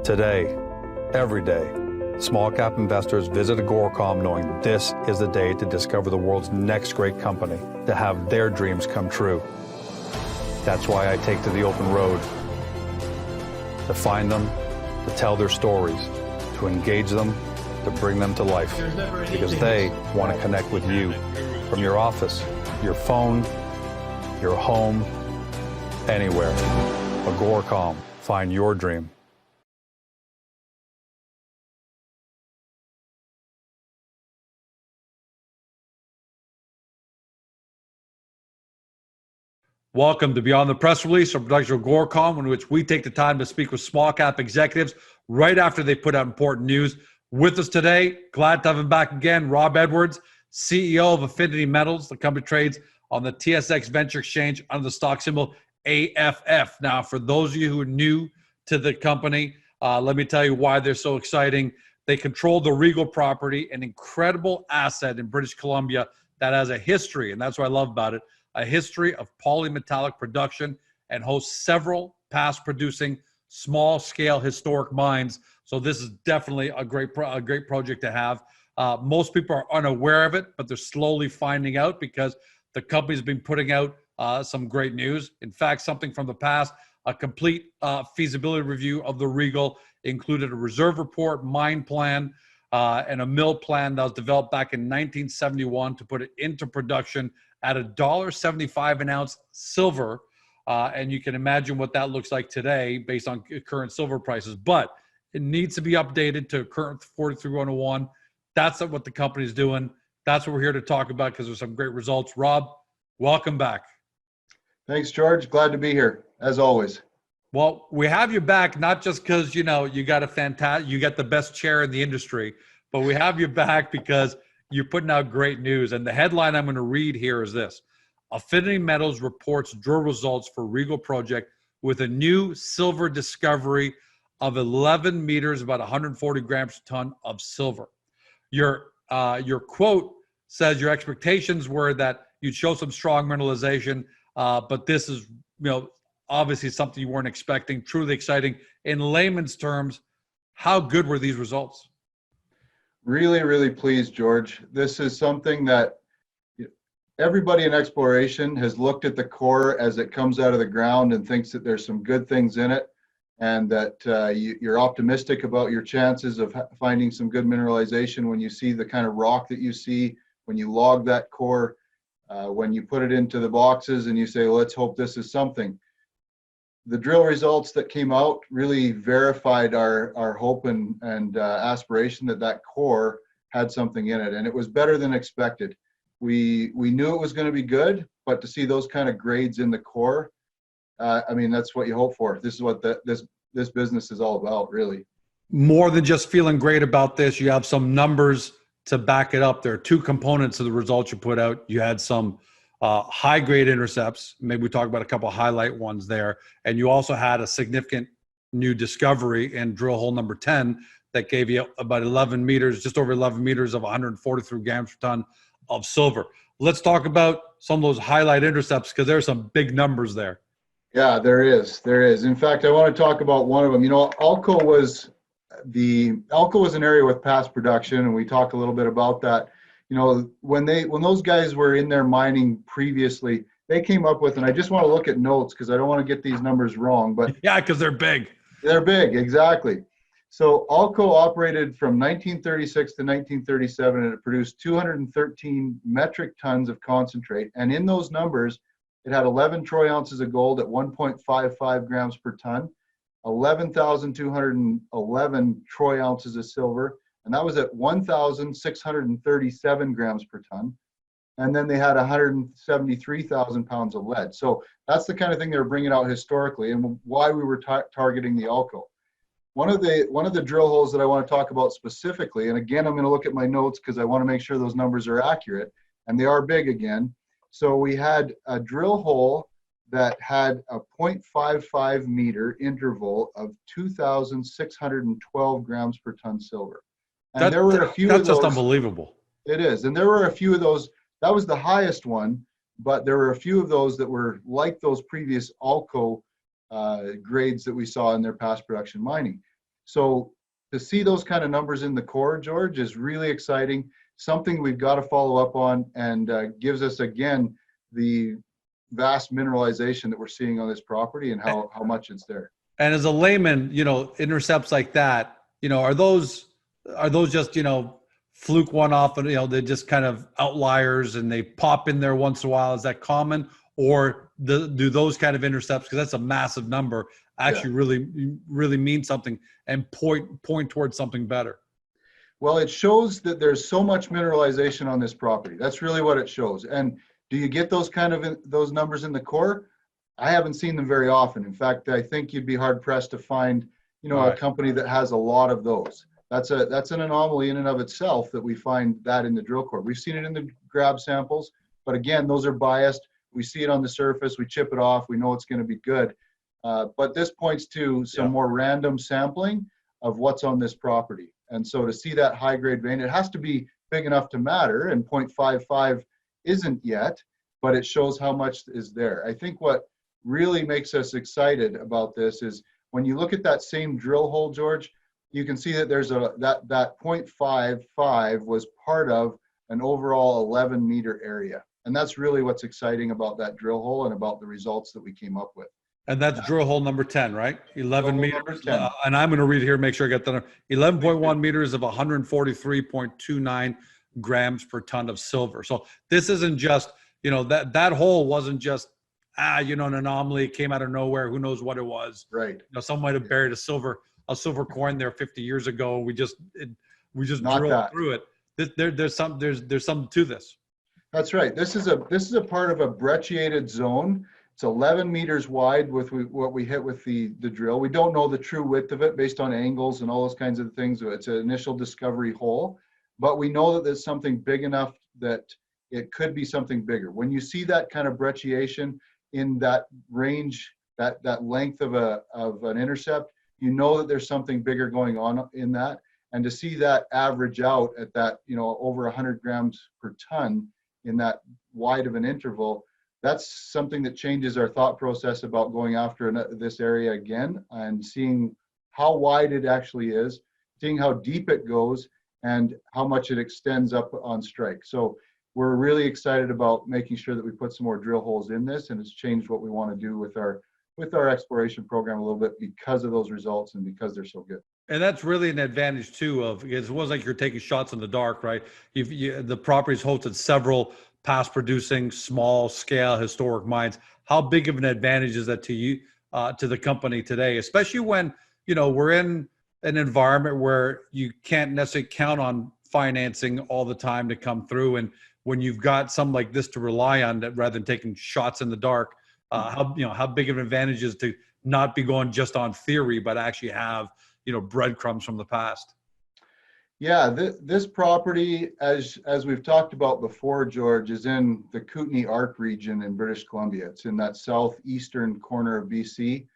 Today, every day, small cap investors visit Agoracom knowing this is the day to discover the world's next great company, to have their dreams come true. That's why I take to the open road, to find them, to tell their stories, to engage them, to bring them to life, because they want to connect with you from your office, your phone, your home, anywhere. Agoracom, find your dream. Welcome to Beyond the Press Release, a production of Agoracom, in which we take the time to speak with small cap executives right after they put out important news. With us today, glad to have him back again, Rob Edwards, CEO of Affinity Metals. The company trades on the TSX Venture Exchange under the stock symbol AFF. Now, for those of you who are new to the company, let me tell you why they're so exciting. They control the Regal property, an incredible asset in British Columbia that has a history, and that's what I love about it, a history of polymetallic production, and hosts several past producing small-scale historic mines. So this is definitely a great project to have. Most people are unaware of it, but they're slowly finding out because the company's been putting out some great news. In fact, something from the past, a complete feasibility review of the Regal included a reserve report, mine plan, and a mill plan that was developed back in 1971 to put it into production at $1.75 an ounce silver. And you can imagine what that looks like today based on current silver prices. But it needs to be updated to current 43-101. That's what the company's doing. That's what we're here to talk about because there's some great results. Rob, welcome back. Thanks, George. Glad to be here, as always. Well, we have you back not just because you got you got the best chair in the industry, but we have you back because you're putting out great news. And the headline I'm going to read here is this: Affinity Metals reports drill results for Regal Project with a new silver discovery of 11 meters, about 140 grams per ton of silver. Your quote says your expectations were that you'd show some strong mineralization, but this is, obviously something you weren't expecting. Truly exciting. In layman's terms, how good were these results? Really, really pleased, George. This is something that everybody in exploration has looked at the core as it comes out of the ground and thinks that there's some good things in it, and that you're optimistic about your chances of finding some good mineralization when you see the kind of rock that you see, when you log that core, when you put it into the boxes and you say, well, let's hope this is something. The drill results that came out really verified our hope and aspiration that core had something in it, and it was better than expected. We knew it was going to be good, but to see those kind of grades in the core, I mean, that's what you hope for. This is what this business is all about, really. More than just feeling great about this, you have some numbers to back it up. There are two components of the results you put out. You had some high-grade intercepts. Maybe we talk about a couple of highlight ones there. And you also had a significant new discovery in drill hole number 10 that gave you about 11 meters, just over 11 meters of 143 grams per ton of silver. Let's talk about some of those highlight intercepts because there are some big numbers there. Yeah, there is. In fact, I want to talk about one of them. ALLCO was an area with past production, and we talked a little bit about that. When those guys were in there mining previously, they came up with, and I just want to look at notes because I don't want to get these numbers wrong, but yeah, because they're big. They're big, exactly. So ALLCO operated from 1936 to 1937, and it produced 213 metric tons of concentrate. And in those numbers, it had 11 troy ounces of gold at 1.55 grams per ton, 11,211 troy ounces of silver, and that was at 1,637 grams per ton. And then they had 173,000 pounds of lead. So that's the kind of thing they were bringing out historically, and why we were targeting the ALLCO. One of the drill holes that I want to talk about specifically, and again, I'm going to look at my notes because I want to make sure those numbers are accurate, and they are big again. So we had a drill hole that had a 0.55 meter interval of 2,612 grams per ton silver. And there were a few that's of those. Just unbelievable. It is. And there were a few of those. That was the highest one, but there were a few of those that were like those previous ALLCO grades that we saw in their past production mining. So to see those kind of numbers in the core, George, is really exciting. Something we've got to follow up on, and gives us again the vast mineralization that we're seeing on this property and how much it's there. And as a layman, intercepts like that, are those just, fluke one off and, they're just kind of outliers and they pop in there once in a while? Is that common? Or do those kind of intercepts, because that's a massive number, actually really mean something and point towards something better? Well, it shows that there's so much mineralization on this property. That's really what it shows. And do you get those those numbers in the core? I haven't seen them very often. In fact, I think you'd be hard pressed to find, a company that has a lot of those. That's an anomaly in and of itself that we find that in the drill core. We've seen it in the grab samples, but again, those are biased. We see it on the surface, we chip it off, we know it's going to be good. But this points to some more random sampling of what's on this property. And so to see that high grade vein, it has to be big enough to matter, and 0.55 isn't yet, but it shows how much is there. I think what really makes us excited about this is when you look at that same drill hole, George, you can see that there's that 0.55 was part of an overall 11 meter area. And that's really what's exciting about that drill hole and about the results that we came up with. And that's drill hole number 10, right? 11 meters. 10. And I'm going to read here, make sure I get that. 11.1 meters of 143.29 grams per ton of silver. So this isn't just, that hole wasn't just, an anomaly. It came out of nowhere. Who knows what it was? Right. Someone might have buried a silver coin there 50 years ago. We just Not drilled that. through it. There's something to this. That's right. This is a part of a brecciated zone. It's 11 meters wide with what we hit with the drill. We don't know the true width of it based on angles and all those kinds of things. It's an initial discovery hole, but we know that there's something big enough that it could be something bigger. When you see that kind of brecciation in that range, that length of an intercept, you know that there's something bigger going on in that. And to see that average out at that, over 100 grams per ton in that wide of an interval, that's something that changes our thought process about going after this area again and seeing how wide it actually is, seeing how deep it goes, and how much it extends up on strike. So we're really excited about making sure that we put some more drill holes in this, and it's changed what we want to do with our exploration program a little bit because of those results and because they're so good. And that's really an advantage too, because it wasn't like you're taking shots in the dark, right? The property's hosted several past producing small scale historic mines. How big of an advantage is that to you, to the company today, especially when, we're in an environment where you can't necessarily count on financing all the time to come through. And when you've got something like this to rely on, that rather than taking shots in the dark, how big of an advantage is to not be going just on theory, but actually have, breadcrumbs from the past. Yeah, this property, as we've talked about before, George, is in the Kootenay Arc region in British Columbia. It's in that southeastern corner of BC,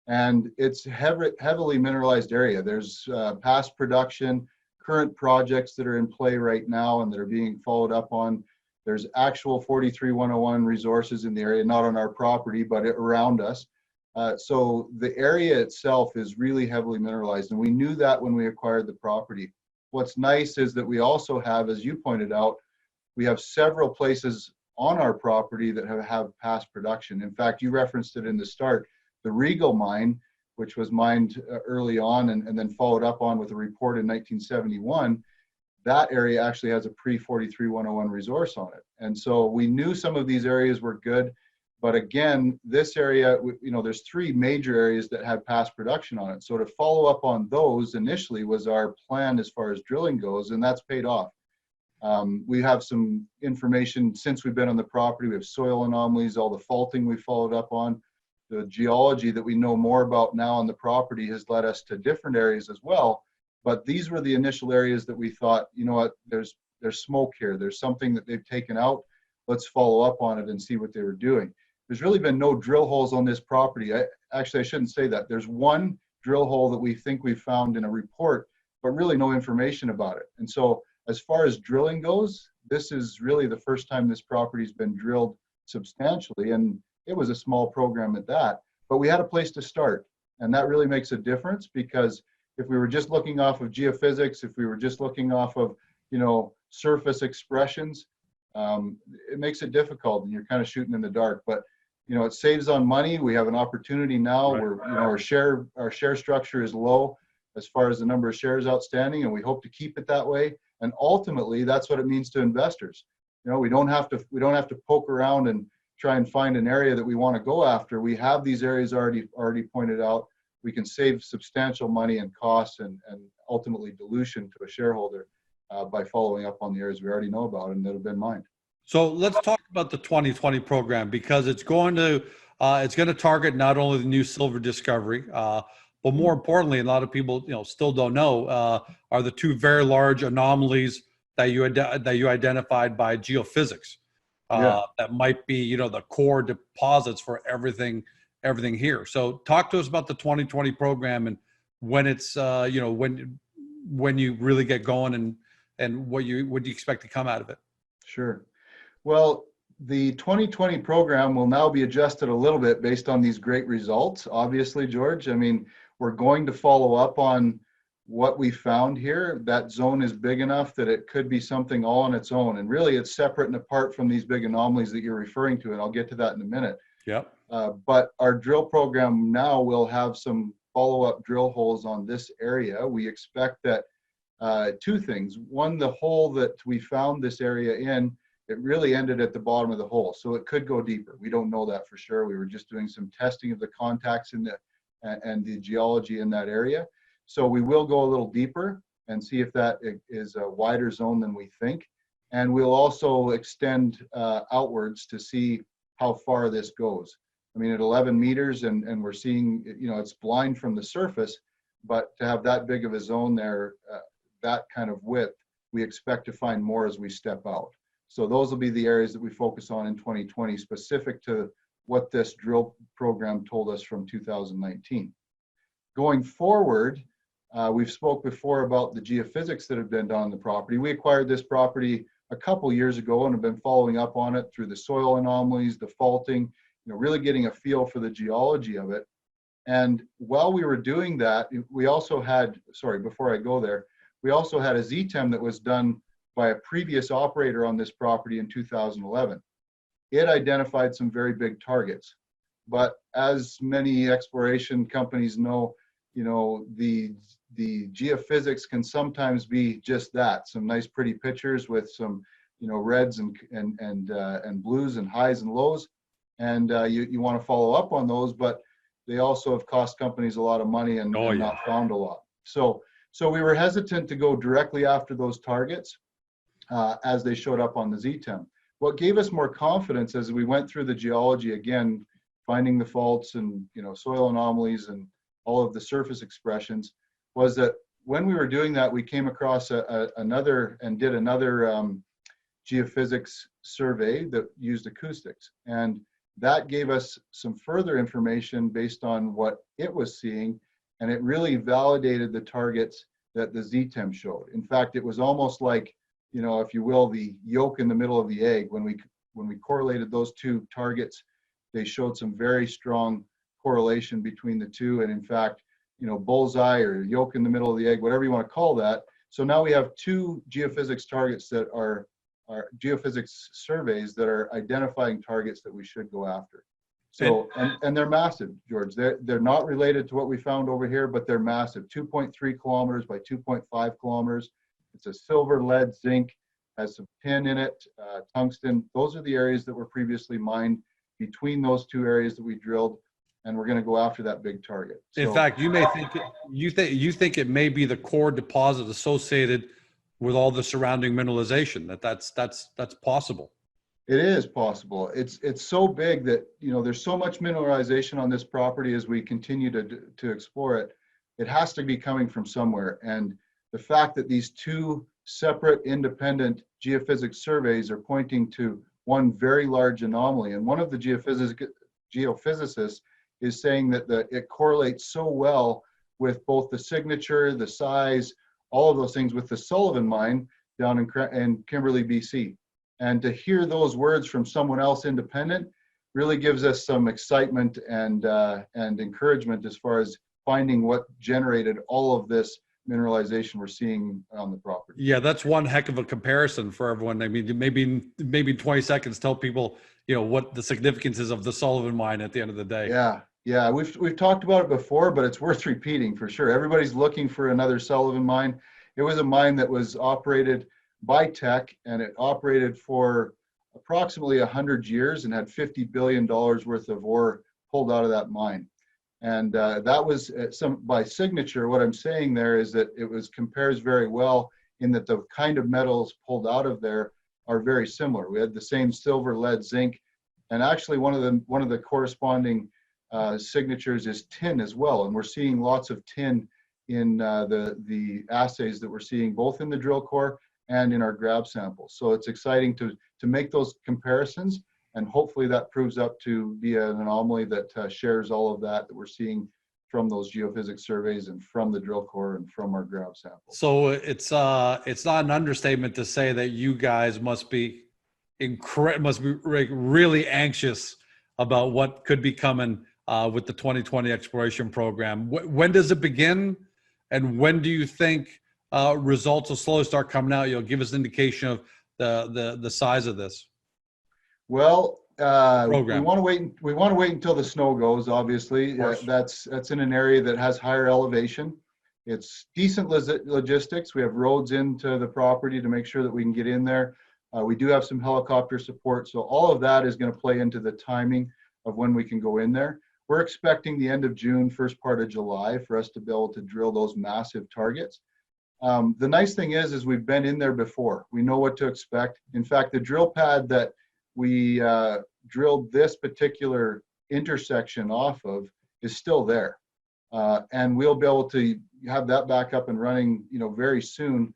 and it's heavily mineralized area. There's past production, current projects that are in play right now and that are being followed up on. There's actual 43101 resources in the area, not on our property, but around us. So the area itself is really heavily mineralized, and we knew that when we acquired the property. What's nice is that we also have, as you pointed out, we have several places on our property that have past production. In fact, you referenced it in the start, the Regal mine, which was mined early on and then followed up on with a report in 1971, that area actually has a pre-43101 resource on it. And so we knew some of these areas were good, but again, this area, there's three major areas that had past production on it. So to follow up on those initially was our plan as far as drilling goes, and that's paid off. We have some information since we've been on the property. We have soil anomalies, all the faulting we followed up on. The geology that we know more about now on the property has led us to different areas as well. But these were the initial areas that we thought, there's smoke here. There's something that they've taken out. Let's follow up on it and see what they were doing. There's really been no drill holes on this property. I shouldn't say that. There's one drill hole that we think we found in a report, but really no information about it. And so as far as drilling goes, this is really the first time this property's been drilled substantially, and it was a small program at that, but we had a place to start. And that really makes a difference because if we were just looking off of geophysics, if we were just looking off of, surface expressions, it makes it difficult and you're kind of shooting in the dark. But, it saves on money. We have an opportunity now Right. where, our share structure is low as far as the number of shares outstanding, and we hope to keep it that way. And ultimately, that's what it means to investors. We don't have to poke around and try and find an area that we want to go after. We have these areas already pointed out. We can save substantial money and costs and ultimately dilution to a shareholder by following up on the areas we already know about and that have been mined. So let's talk about the 2020 program, because it's going to target not only the new silver discovery, but more importantly, a lot of people still don't know, are the two very large anomalies that you identified by geophysics. That might be the core deposits for everything here. So talk to us about the 2020 program and when it's when you really get going and what do you expect to come out of it. Sure. Well, the 2020 program will now be adjusted a little bit based on these great results. Obviously, George, I mean, we're going to follow up on what we found here. That zone is big enough that it could be something all on its own. And really, it's separate and apart from these big anomalies that you're referring to. And I'll get to that in a minute. Yep. But our drill program now will have some follow-up drill holes on this area. We expect that two things. One, the hole that we found this area in, it really ended at the bottom of the hole. So it could go deeper. We don't know that for sure. We were just doing some testing of the contacts and the geology in that area. So we will go a little deeper and see if that is a wider zone than we think. And we'll also extend outwards to see how far this goes. I mean, at 11 meters and we're seeing, it's blind from the surface, but to have that big of a zone there, that kind of width, we expect to find more as we step out. So those will be the areas that we focus on in 2020, specific to what this drill program told us from 2019. Going forward, we've spoke before about the geophysics that have been done on the property. We acquired this property a couple years ago and have been following up on it through the soil anomalies, the faulting, really getting a feel for the geology of it. And while we were doing that, we also had, before I go there, we also had a ZTEM that was done by a previous operator on this property in 2011. It identified some very big targets, but as many exploration companies know, the geophysics can sometimes be just that, some nice pretty pictures with some reds and blues and highs and lows, and you want to follow up on those, but they also have cost companies a lot of money and not found a lot. So we were hesitant to go directly after those targets as they showed up on the ZTEM. What gave us more confidence as we went through the geology again, finding the faults and soil anomalies and all of the surface expressions, was that when we were doing that, we came across another geophysics survey that used acoustics, and that gave us some further information based on what it was seeing, and it really validated the targets that the ZTEM showed. In fact, it was almost like, if you will, the yolk in the middle of the egg. When we correlated those two targets, they showed some very strong correlation between the two, and in fact, bullseye or yolk in the middle of the egg, whatever you want to call that. So now we have two geophysics targets that are geophysics surveys that are identifying targets that we should go after. So, and they're massive, George. They're not related to what we found over here, but they're massive. 2.3 kilometers by 2.5 kilometers. It's a silver, lead, zinc, has some tin in it, tungsten. Those are the areas that were previously mined between those two areas that we drilled, and we're going to go after that big target. In fact, you may think you think it may be the core deposit associated with all the surrounding mineralization. That's possible. It is possible. It's so big that there's so much mineralization on this property as we continue to explore it. It has to be coming from somewhere, and the fact that these two separate independent geophysics surveys are pointing to one very large anomaly, and one of the geophysicists is saying that it correlates so well with both the signature, the size, all of those things with the Sullivan mine down in Kimberley, BC. And to hear those words from someone else independent really gives us some excitement and encouragement as far as finding what generated all of this mineralization we're seeing on the property. Yeah, that's one heck of a comparison for everyone. I mean, maybe 20 seconds, tell people, what the significance is of the Sullivan mine at the end of the day. Yeah, we've talked about it before, but it's worth repeating for sure. Everybody's looking for another Sullivan mine. It was a mine that was operated by Teck, and it operated for approximately 100 years and had $50 billion worth of ore pulled out of that mine. And that was by signature. What I'm saying there is that it compares very well in that the kind of metals pulled out of there are very similar. We had the same silver, lead, zinc, and actually one of the corresponding signatures is tin as well. And we're seeing lots of tin in the assays that we're seeing both in the drill core and in our grab samples. So it's exciting to make those comparisons. And hopefully that proves up to be an anomaly that shares all of that we're seeing from those geophysics surveys and from the drill core and from our grab samples. So it's not an understatement to say that you guys must be really anxious about what could be coming with the 2020 exploration program. When does it begin, and when do you think results will slowly start coming out? You'll give us an indication of the size of this. Well, we want to wait until the snow goes. Obviously, that's in an area that has higher elevation. It's decent logistics. We have roads into the property to make sure that we can get in there. We do have some helicopter support, so all of that is going to play into the timing of when we can go in there. We're expecting the end of June, first part of July, for us to be able to drill those massive targets. The nice thing is we've been in there before. We know what to expect. In fact, the drill pad that we drilled this particular intersection off of is still there. And we'll be able to have that back up and running, very soon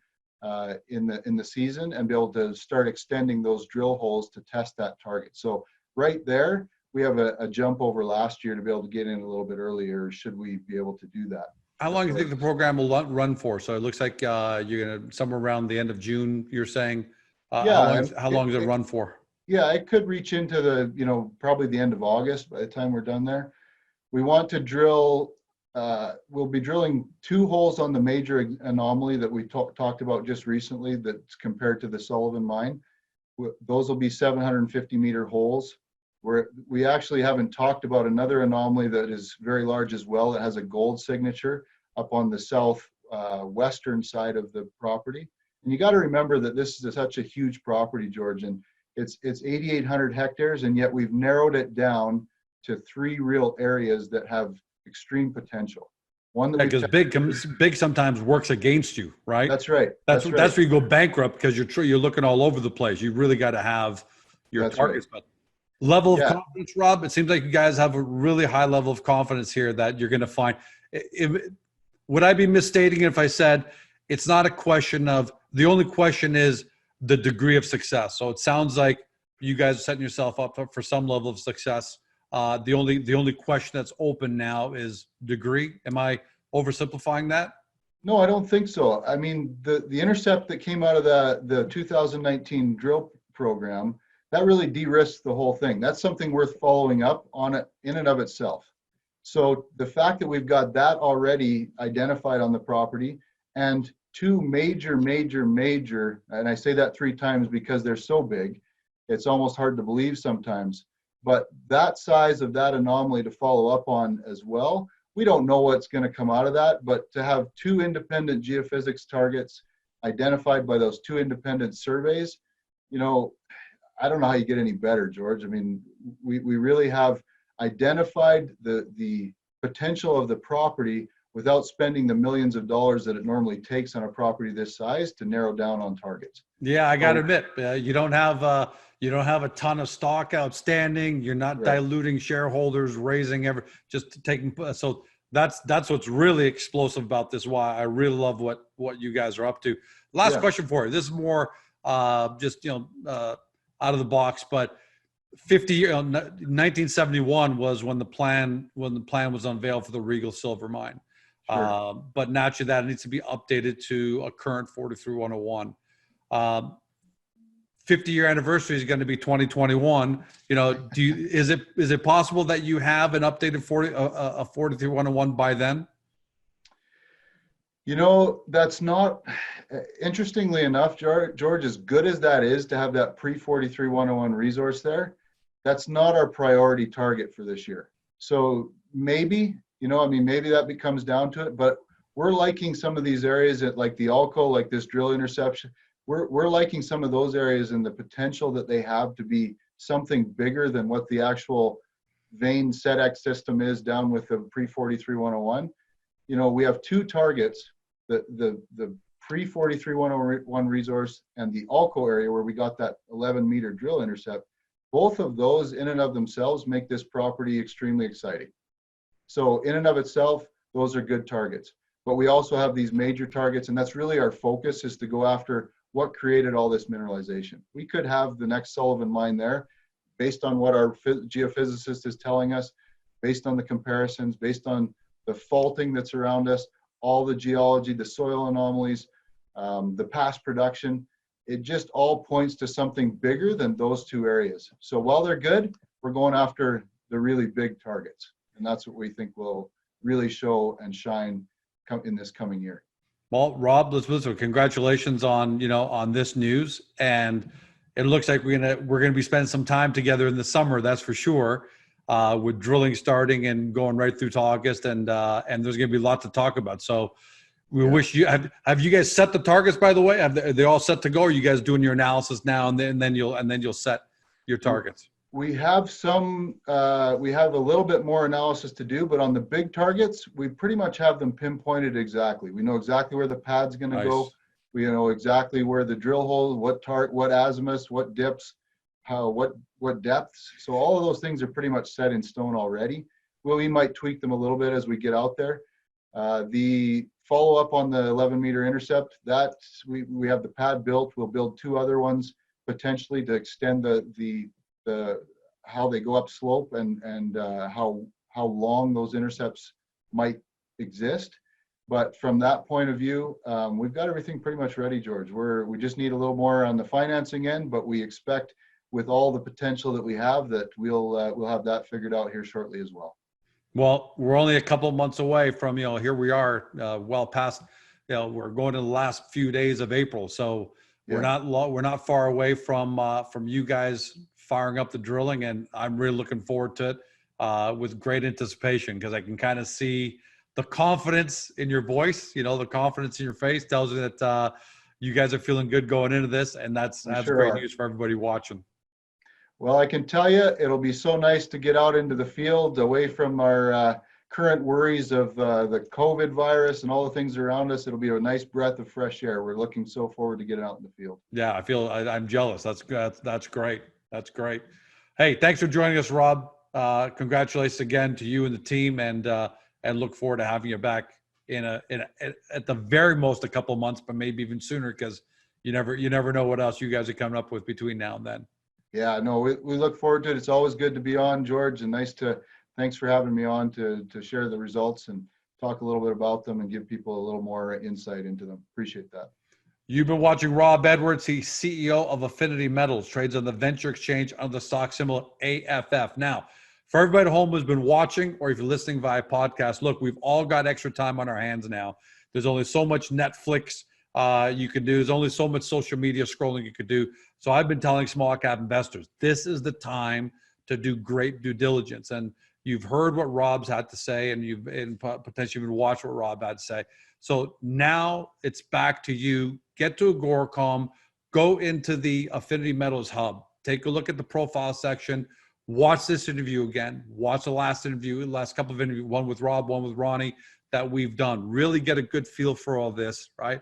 in the season, and be able to start extending those drill holes to test that target. So right there, we have a jump over last year to be able to get in a little bit earlier, should we be able to do that. How long do you think the program will run for? So it looks like you're going to somewhere around the end of June, you're saying. How long does it run for? Yeah, it could reach into the, probably the end of August by the time we're done there. We want to drill, we'll be drilling 2 holes on the major anomaly that we talked about just recently that's compared to the Sullivan mine. Those will be 750-meter holes. We actually haven't talked about another anomaly that is very large as well. It has a gold signature up on the south western side of the property. And you got to remember that this is such a huge property, George, and it's 8,800 hectares, and yet we've narrowed it down to 3 real areas that have extreme potential. One that because big sometimes works against you, right? That's right. That's where you go bankrupt, because you're looking all over the place. You really got to have your targets. Right. But level of confidence, Rob, it seems like you guys have a really high level of confidence here that you're going to find. Would I be misstating it if I said it's not a question of, the only question is the degree of success? So it sounds like you guys are setting yourself up for some level of success. The only question that's open now is degree. Am I oversimplifying that? No, I don't think so. I mean, the intercept that came out of the 2019 drill program, that really de-risked the whole thing. That's something worth following up on it in and of itself. So the fact that we've got that already identified on the property, and 2 major, and I say that 3 times because they're so big, it's almost hard to believe sometimes, but that size of that anomaly to follow up on as well, we don't know what's going to come out of that, but to have 2 independent geophysics targets identified by those 2 independent surveys, I don't know how you get any better, George. I mean, we really have identified the potential of the property without spending the millions of dollars that it normally takes on a property this size to narrow down on targets. Yeah, I got to admit, you don't have a ton of stock outstanding. You're not diluting shareholders, just taking. So that's what's really explosive about this. Why I really love what you guys are up to. Last question for you. This is more out of the box, but 1971 was when the plan was unveiled for the Regal Silver Mine. Sure. But naturally that needs to be updated to a current 43-101. 50-year anniversary is going to be 2021. Is it possible that you have an updated 43-101 by then? You know, that's not, interestingly enough, George, as good as that is to have that pre-43-101 resource there, that's not our priority target for this year. So maybe, I mean, maybe that becomes down to it, but we're liking some of these areas that like the ALLCO, like this drill interception, we're liking some of those areas and the potential that they have to be something bigger than what the actual vein SEDEX system is down with the pre-43-101. We have two targets, the pre-43-101 resource and the ALLCO area where we got that 11-meter drill intercept. Both of those in and of themselves make this property extremely exciting. So in and of itself, those are good targets. But we also have these major targets, and that's really our focus, is to go after what created all this mineralization. We could have the next Sullivan mine there based on what our geophysicist is telling us, based on the comparisons, based on the faulting that's around us, all the geology, the soil anomalies, the past production. It just all points to something bigger than those two areas. So while they're good, we're going after the really big targets. And that's what we think will really show and shine in this coming year. Well, Rob, listen, congratulations on, on this news. And it looks like we're gonna be spending some time together in the summer, that's for sure, with drilling starting and going right through to August, and there's gonna be a lot to talk about. So we wish you have you guys set the targets, by the way? Are they all set to go? Or are you guys doing your analysis now and then you'll set your targets? We have we have a little bit more analysis to do, but on the big targets, we pretty much have them pinpointed exactly. We know exactly where the pad's going to go. We know exactly where the drill hole, what azimuths, what dips, what depths. So all of those things are pretty much set in stone already. Well, we might tweak them a little bit as we get out there. The follow up on the 11-meter intercept, that we have the pad built. We'll build two other ones potentially to extend the how they go up slope and how long those intercepts might exist. But from that point of view, we've got everything pretty much ready, George. We just need a little more on the financing end, but we expect with all the potential that we have that we'll have that figured out here shortly as well. Well, we're only a couple of months away from, here we are, well past, we're going to the last few days of April. So we're not far away from you guys firing up the drilling, and I'm really looking forward to it with great anticipation, because I can kind of see the confidence in your voice, the confidence in your face tells me that you guys are feeling good going into this, and that's great news for everybody watching. Well, I can tell you, it'll be so nice to get out into the field away from our current worries of the COVID virus and all the things around us. It'll be a nice breath of fresh air. We're looking so forward to getting out in the field. Yeah, I'm jealous. That's great. That's great. Hey, thanks for joining us, Rob. Congratulations again to you and the team, and look forward to having you back at the very most a couple of months, but maybe even sooner, because you never know what else you guys are coming up with between now and then. Yeah, no, we look forward to it. It's always good to be on, George, and thanks for having me on to share the results and talk a little bit about them and give people a little more insight into them. Appreciate that. You've been watching Rob Edwards. He's CEO of Affinity Metals, trades on the Venture Exchange under the stock symbol AFF. Now, for everybody at home who's been watching, or if you're listening via podcast, look, we've all got extra time on our hands now. There's only so much Netflix you can do. There's only so much social media scrolling you could do. So I've been telling small cap investors, this is the time to do great due diligence. And you've heard what Rob's had to say, and you've potentially even watched what Rob had to say. So now it's back to you. Get to Agoracom, go into the Affinity Metals Hub, take a look at the profile section, watch this interview again, watch the last couple of interviews, one with Rob, one with Ronnie, that we've done. Really get a good feel for all this, right?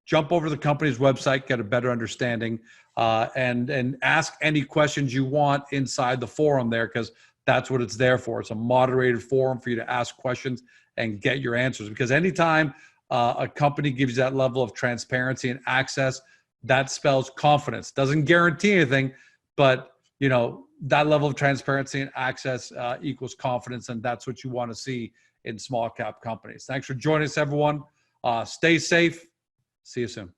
Jump over to the company's website, get a better understanding, and ask any questions you want inside the forum there, because that's what it's there for. It's a moderated forum for you to ask questions and get your answers. Because anytime a company gives you that level of transparency and access, that spells confidence. Doesn't guarantee anything, but that level of transparency and access equals confidence, and that's what you want to see in small cap companies. Thanks for joining us, everyone. Stay safe. See you soon.